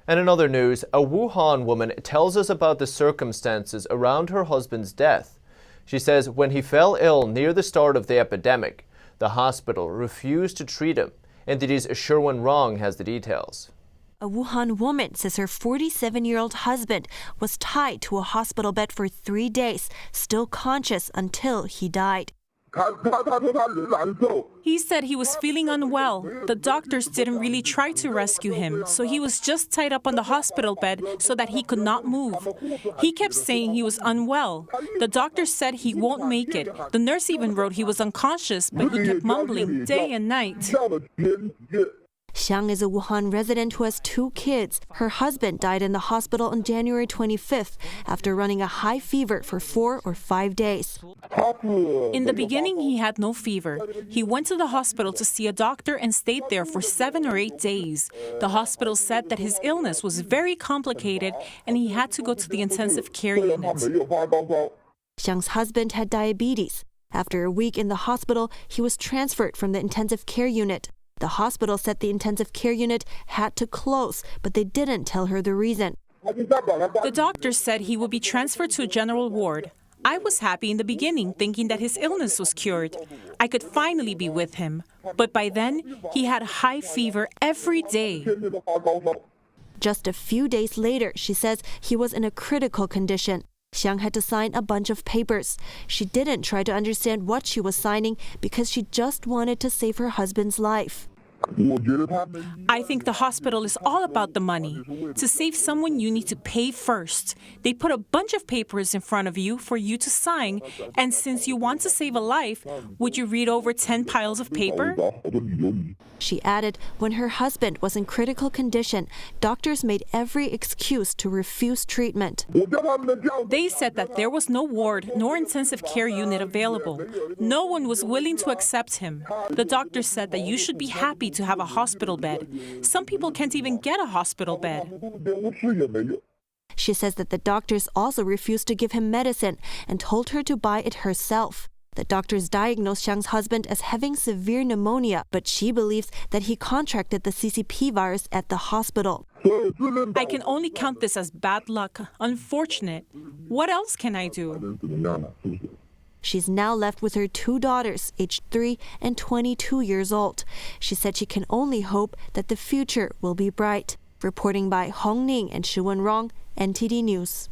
And in other news, a Wuhan woman tells us about the circumstances around her husband's death. She says when he fell ill near the start of the epidemic, the hospital refused to treat him. NTD's Sherwin Rong has the details. A Wuhan woman says her 47-year-old husband was tied to a hospital bed for 3 days, still conscious until he died. He said he was feeling unwell. The doctors didn't really try to rescue him, so he was just tied up on the hospital bed so that he could not move. He kept saying he was unwell. The doctor said he won't make it. The nurse even wrote he was unconscious, but he kept mumbling day and night. Xiang is a Wuhan resident who has 2 kids. Her husband died in the hospital on January 25th after running a high fever for 4 or 5 days. In the beginning, he had no fever. He went to the hospital to see a doctor and stayed there for 7 or 8 days. The hospital said that his illness was very complicated and he had to go to the intensive care unit. Xiang's husband had diabetes. After a week in the hospital, he was transferred from the intensive care unit. The hospital said the intensive care unit had to close, but they didn't tell her the reason. The doctor said he would be transferred to a general ward. I was happy in the beginning, thinking that his illness was cured. I could finally be with him. But by then, he had high fever every day. Just a few days later, she says he was in a critical condition. Xiang had to sign a bunch of papers. She didn't try to understand what she was signing because she just wanted to save her husband's life. I think the hospital is all about the money. To save someone, you need to pay first. They put a bunch of papers in front of you for you to sign, and since you want to save a life, would you read over 10 piles of paper? She added when her husband was in critical condition, doctors made every excuse to refuse treatment. They said that there was no ward nor intensive care unit available. No one was willing to accept him. The doctor said that you should be happy to have a hospital bed. Some people can't even get a hospital bed. She says that the doctors also refused to give him medicine and told her to buy it herself. The doctors diagnosed Xiang's husband as having severe pneumonia, but she believes that he contracted the CCP virus at the hospital. I can only count this as bad luck, unfortunate. What else can I do? She's now left with her 2 daughters, aged 3 and 22 years old. She said she can only hope that the future will be bright. Reporting by Hong Ning and Shuwen Rong, NTD News.